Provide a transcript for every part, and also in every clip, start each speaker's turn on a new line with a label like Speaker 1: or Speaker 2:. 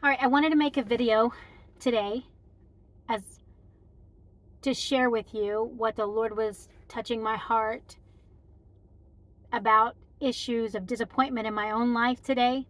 Speaker 1: All right, I wanted to make a video today as to share with you what the Lord was touching my heart about issues of disappointment in my own life today,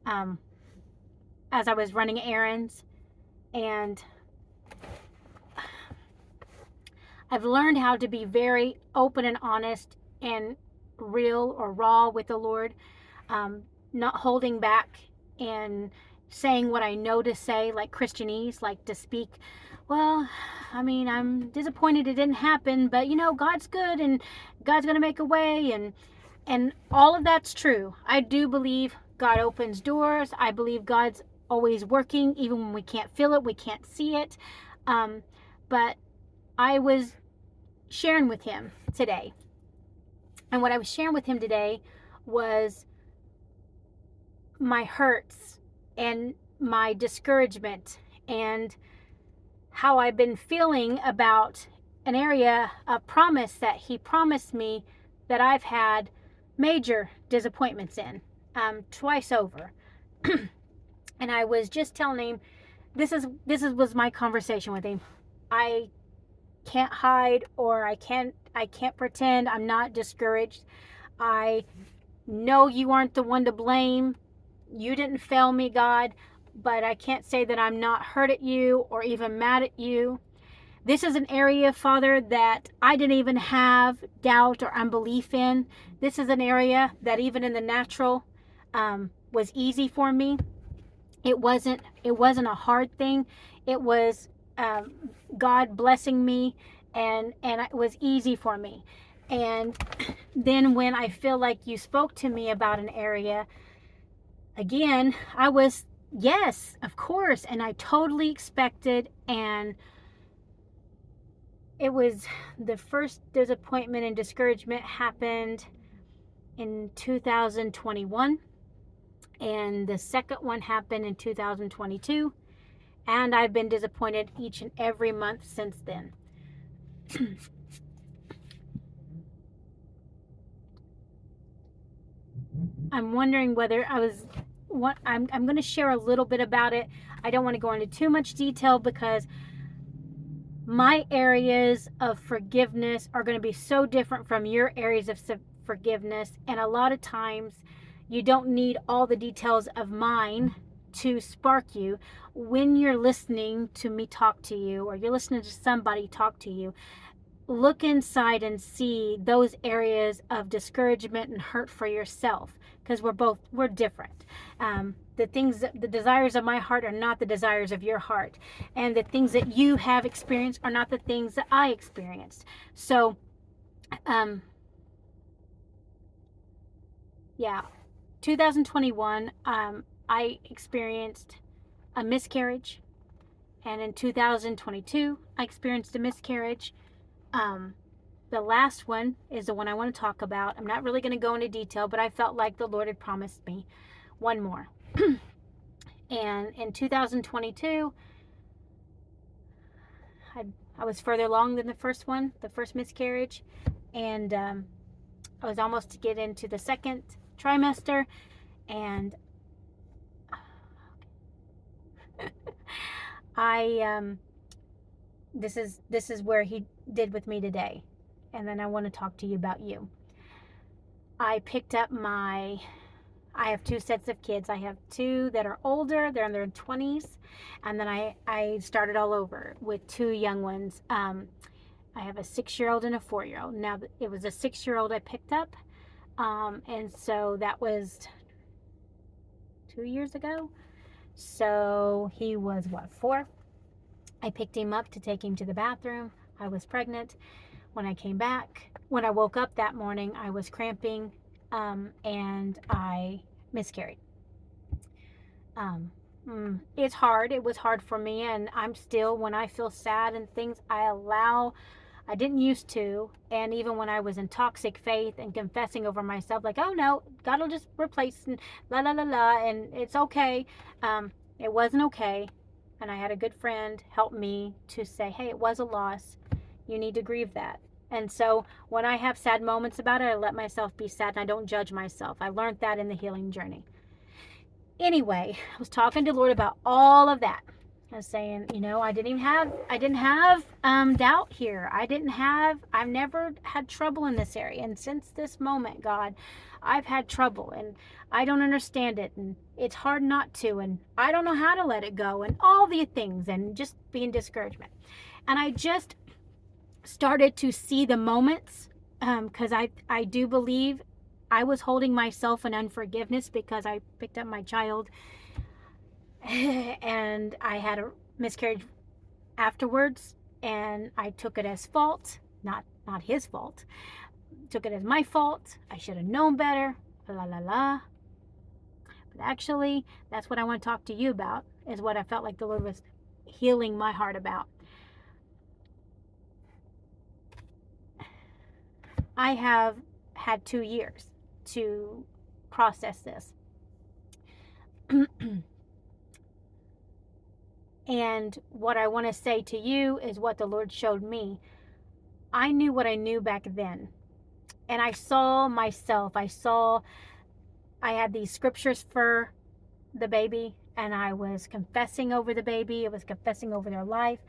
Speaker 1: um, as I was running errands. And I've learned how to be very open and honest and real or raw with the Lord, not holding back and saying what I know to say, like Christianese, like to speak. Well, I mean, I'm disappointed it didn't happen, but God's good and God's going to make a way, and all of that's true. I do believe God opens doors. I believe God's always working, even when we can't feel it, we can't see it. But I was sharing with him today. And what I was sharing with him today was my hurts and my discouragement and how I've been feeling about an area of promise that he promised me that I've had major disappointments in, twice over. And I was just telling him, this was my conversation with him. I can't hide, or I can't pretend I'm not discouraged. I know you aren't the one to blame. You didn't fail me, God, but I can't say that I'm not hurt at you or even mad at you. This is an area, Father, that I didn't even have doubt or unbelief in. This is an area that even in the natural was easy for me. It wasn't a hard thing. It was God blessing me, and it was easy for me. And then when I feel like you spoke to me about an area, again, I was, yes, of course, and I totally expected. And it was the first disappointment and discouragement happened in 2021, and the second one happened in 2022. And I've been disappointed each and every month since then. I'm wondering whether I'm going to share a little bit about it. I don't want to go into too much detail because my areas of forgiveness are going to be so different from your areas of forgiveness. And a lot of times you don't need all the details of mine to spark you. When you're listening to me talk to you, or you're listening to somebody talk to you, look inside and see those areas of discouragement and hurt for yourself, because we're different. The desires of my heart are not the desires of your heart, and the things that you have experienced are not the things that I experienced. So 2021, I experienced a miscarriage, and in 2022 I experienced a miscarriage. The last one is the one I want to talk about. I'm not really going to go into detail, but I felt like the Lord had promised me one more. And in 2022, I was further along than the first miscarriage, and I was almost to get into the second trimester, and this is where he did with me today. And then I want to talk to you about you. I picked up I have two sets of kids. I have two that are older, they're in their 20s, and then I started all over with two young ones. I have a 6-year-old and a 4-year-old. Now, it was a 6-year-old I picked up, and so that was 2 years ago. So he was 4? I picked him up to take him to the bathroom. I was pregnant. When I woke up that morning, I was cramping, and I miscarried. It's hard. It was hard for me, and I'm still, when I feel sad and things, I didn't used to, and even when I was in toxic faith and confessing over myself, like, oh no, God will just replace, and la la la la, and it's okay. It wasn't okay, and I had a good friend help me to say, hey, it was a loss. You need to grieve that. And so when I have sad moments about it, I let myself be sad, and I don't judge myself. I learned that in the healing journey. Anyway, I was talking to the Lord about all of that. I was saying, I didn't have doubt here. I've never had trouble in this area. And since this moment, God, I've had trouble and I don't understand it. And it's hard not to. And I don't know how to let it go and all the things and just being discouragement. And I just started to see the moments because I do believe I was holding myself in unforgiveness because I picked up my child and I had a miscarriage afterwards, and I took it as fault, not his fault. Took it as my fault. I should have known better. La la la. But actually, that's what I want to talk to you about. Is what I felt like the Lord was healing my heart about. I have had 2 years to process this. And what I want to say to you is what the Lord showed me. I knew what I knew back then. And I saw myself. I had these scriptures for the baby, and I was confessing over the baby. I was confessing over their life.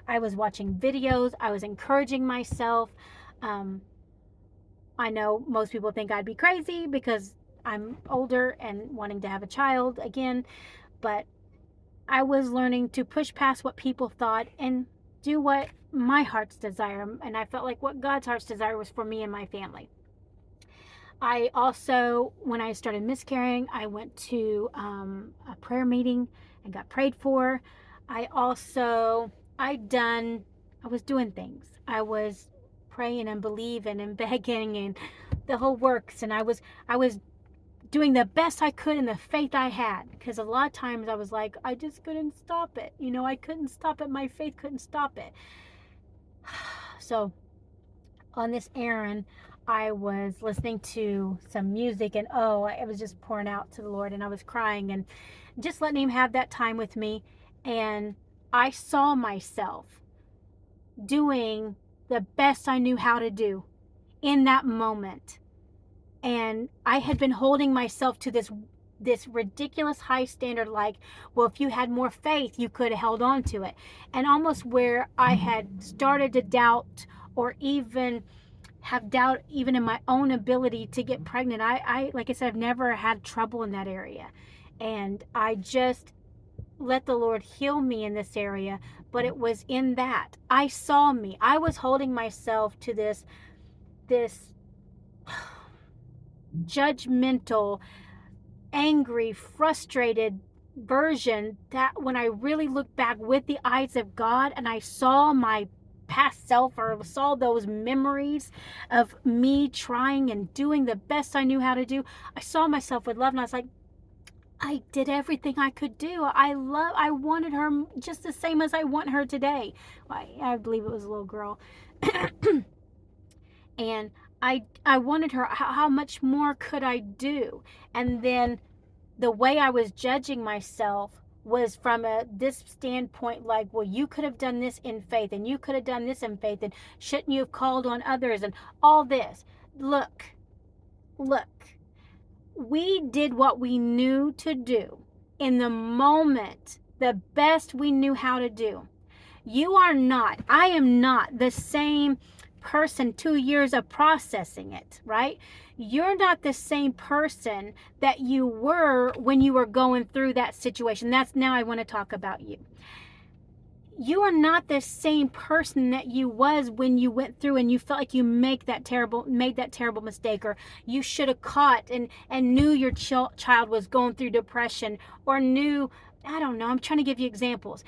Speaker 1: I was watching videos. I was encouraging myself. I know most people think I'd be crazy because I'm older and wanting to have a child again, but I was learning to push past what people thought and do what my heart's desire. And I felt like what God's heart's desire was for me and my family. I also, when I started miscarrying, I went to a prayer meeting and got prayed for. I was doing things. I was praying and believing and begging and the whole works. And I was doing the best I could in the faith I had, because a lot of times I was like, I just couldn't stop it. I couldn't stop it. My faith couldn't stop it. So on this errand, I was listening to some music and I was just pouring out to the Lord, and I was crying and just letting him have that time with me. And I saw myself doing the best I knew how to do in that moment. And I had been holding myself to this ridiculous high standard, like, well, if you had more faith, you could have held on to it. And almost where I had started to doubt, or even have doubt even in my own ability to get pregnant. I like I said, I've never had trouble in that area. And I just let the Lord heal me in this area. But it was in that I saw me. I was holding myself to this judgmental, angry, frustrated version, that when I really looked back with the eyes of God and I saw my past self, or saw those memories of me trying and doing the best I knew how to do, I saw myself with love, and I was like, I did everything I could do. I wanted her just the same as I want her today. I believe it was a little girl. And I wanted her. How much more could I do? And then the way I was judging myself was from this standpoint, like, well, you could have done this in faith, and you could have done this in faith, and shouldn't you have called on others, and all this. Look, we did what we knew to do in the moment, the best we knew how to do. I am not the same person 2 years of processing it, right? You're not the same person that you were when you were going through that situation. Now I want to talk about you. You are not the same person that you was when you went through and you felt like you made that terrible mistake, or you should have caught and knew your child was going through depression, or knew, I don't know, I'm trying to give you examples,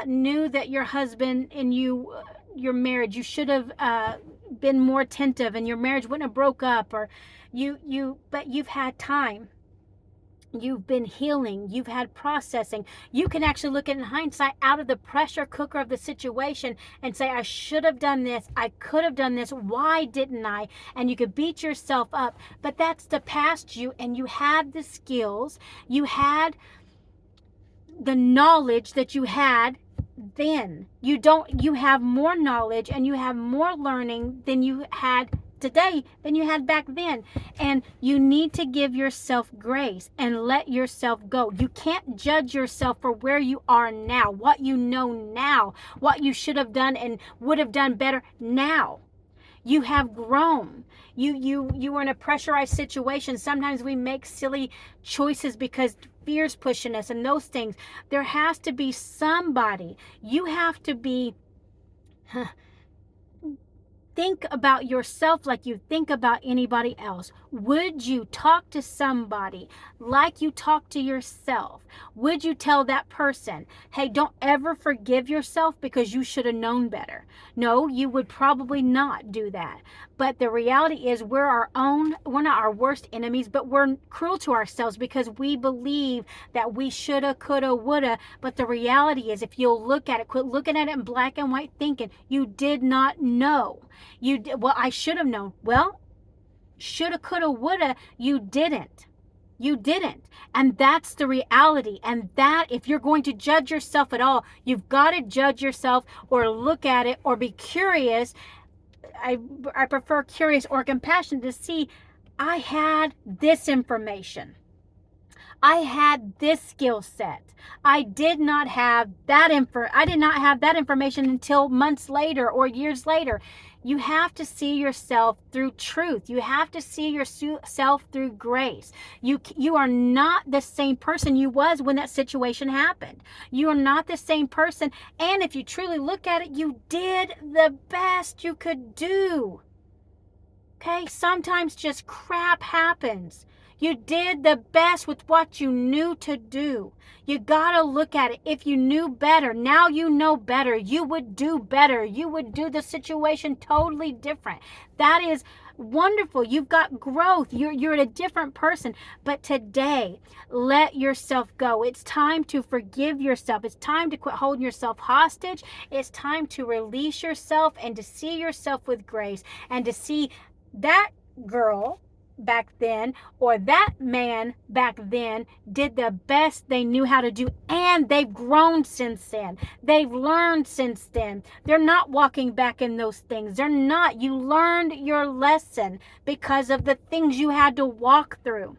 Speaker 1: knew that your husband and you, your marriage, you should have been more attentive and your marriage wouldn't have broke up, or but you've had time. You've been healing. You've had processing. You can actually look in hindsight out of the pressure cooker of the situation and say, I should have done this. I could have done this. Why didn't I? And you could beat yourself up. But that's the past you, and you had the skills. You had the knowledge that you had then. You have more knowledge and you have more learning than you had today than you had back then. And you need to give yourself grace and let yourself go. You can't judge yourself for where you are now, what you know now, what you should have done and would have done better now. You have grown. You are in a pressurized situation. Sometimes we make silly choices because fear's pushing us and those things. There has to be somebody. You have to be think about yourself like you think about anybody else. Would you talk to somebody like you talk to yourself? Would you tell that person, hey, don't ever forgive yourself because you should have known better? No, you would probably not do that. But the reality is we're not our worst enemies, but we're cruel to ourselves because we believe that we shoulda, coulda, woulda. But the reality is, if you'll look at it, quit looking at it in black and white thinking, you did not know. Well, I should have known. Well, shoulda, coulda, woulda, you didn't. You didn't. And that's the reality. And that, if you're going to judge yourself at all, you've got to judge yourself or look at it or be curious. I prefer curious or compassionate to see, I had this information. I had this skill set. I did not have that information until months later or years later. You have to see yourself through truth. You have to see yourself through grace. You are not the same person you was when that situation happened. You are not the same person. And if you truly look at it, you did the best you could do. Okay? Sometimes just crap happens. You did the best with what you knew to do. You gotta look at it. If you knew better, now you know better. You would do better. You would do the situation totally different. That is wonderful. You've got growth. You're a different person. But today, let yourself go. It's time to forgive yourself. It's time to quit holding yourself hostage. It's time to release yourself and to see yourself with grace and to see that girl back then or that man back then did the best they knew how to do, and they've grown since then. They've learned since then. They're not walking back in those things. They're not. You learned your lesson because of the things you had to walk through.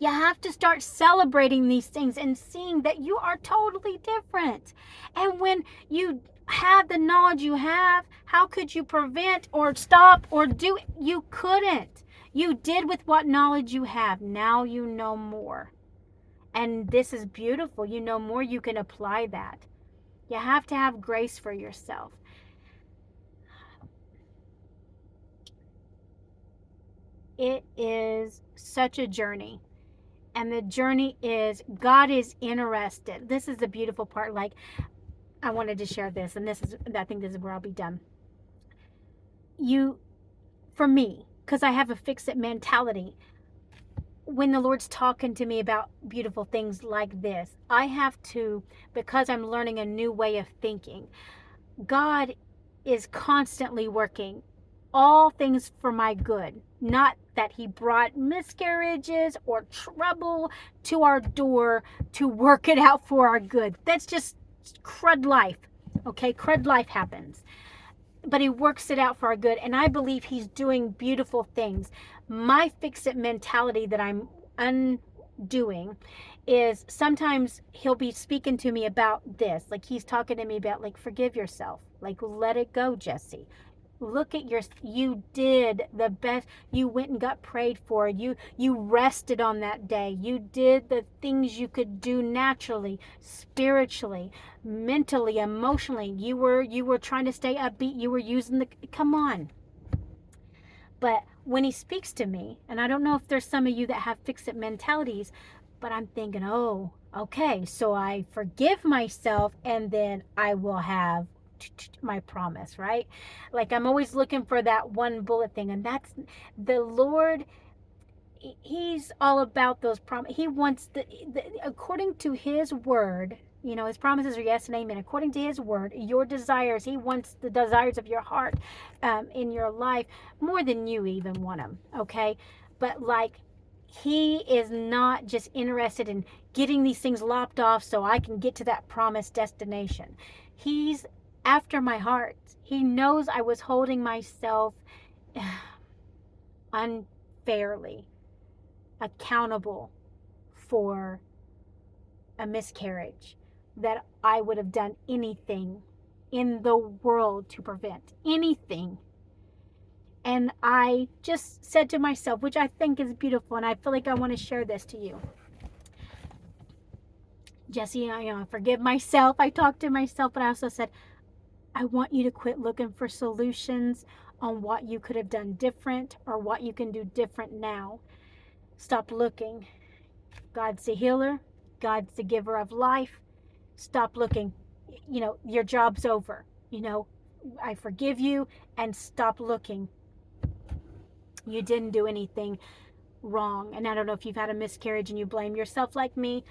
Speaker 1: You have to start celebrating these things and seeing that you are totally different. And when you have the knowledge you have, how could you prevent or stop or do it? You couldn't. You did with what knowledge you have. Now you know more. And this is beautiful. You know more, you can apply that. You have to have grace for yourself. It is such a journey. And the journey is, God is interested. This is the beautiful part. Like, I wanted to share this, and I think this is where I'll be done. For me, because I have a fix-it mentality, when the Lord's talking to me about beautiful things like this, I have to, because I'm learning a new way of thinking, God is constantly working all things for my good. Not that he brought miscarriages or trouble to our door to work it out for our good. That's just crud life. Okay, crud life happens. But he works it out for our good, and I believe he's doing beautiful things. My fix-it mentality that I'm undoing is sometimes he'll be speaking to me about this. Like, he's talking to me about, like, forgive yourself. Like, let it go, Jesse. Look at you did the best. You went and got prayed for. You rested on that day. You did the things you could do naturally, spiritually, mentally, emotionally. You were trying to stay upbeat. You were using come on. But when he speaks to me, and I don't know if there's some of you that have fix-it mentalities, but I'm thinking, oh, okay, so I forgive myself and then I will have my promise, right? Like, I'm always looking for that one bullet thing, and that's the Lord. He's all about those promises. He wants according to his word, his promises are yes and amen. According to his word, your desires, he wants the desires of your heart in your life more than you even want them, okay? But like, he is not just interested in getting these things lopped off so I can get to that promised destination. He's after my heart. He knows I was holding myself unfairly accountable for a miscarriage that I would have done anything in the world to prevent. Anything. And I just said to myself, which I think is beautiful, and I feel like I want to share this to you. Jesse, I forgive myself. I talked to myself, but I also said, I want you to quit looking for solutions on what you could have done different or what you can do different now. Stop looking. God's the healer. God's the giver of life. Stop looking. Your job's over. I forgive you, and stop looking. You didn't do anything wrong. And I don't know if you've had a miscarriage and you blame yourself like me,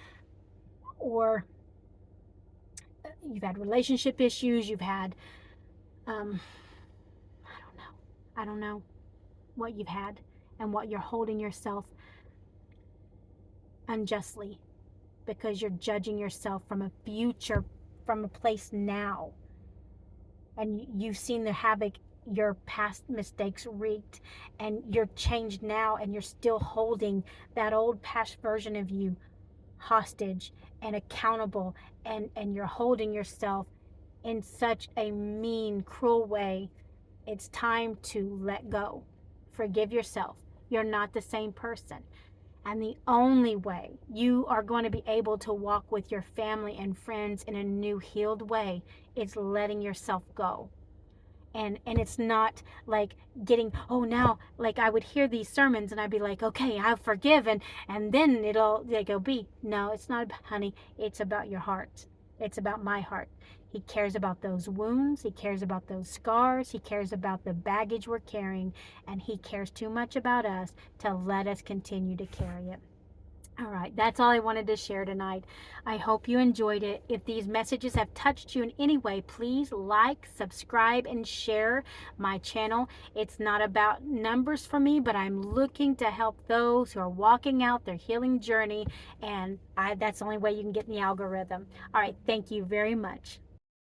Speaker 1: or you've had relationship issues, you've had, I don't know what you've had and what you're holding yourself unjustly because you're judging yourself from a future, from a place now. And you've seen the havoc your past mistakes wreaked, and you're changed now, and you're still holding that old past version of you hostage and accountable, and you're holding yourself in such a mean, cruel way. It's time to let go. Forgive yourself. You're not the same person. And the only way you are going to be able to walk with your family and friends in a new, healed way is letting yourself go. And it's not like getting, oh, now, like I would hear these sermons and I'd be like, okay, I've forgiven, and then it'll be. No, it's not, honey. It's about your heart. It's about my heart. He cares about those wounds. He cares about those scars. He cares about the baggage we're carrying, and he cares too much about us to let us continue to carry it. All right, that's all I wanted to share tonight. I hope you enjoyed it. If these messages have touched you in any way, please like, subscribe, and share my channel. It's not about numbers for me, but I'm looking to help those who are walking out their healing journey, and that's the only way you can get in the algorithm. All right, thank you very much.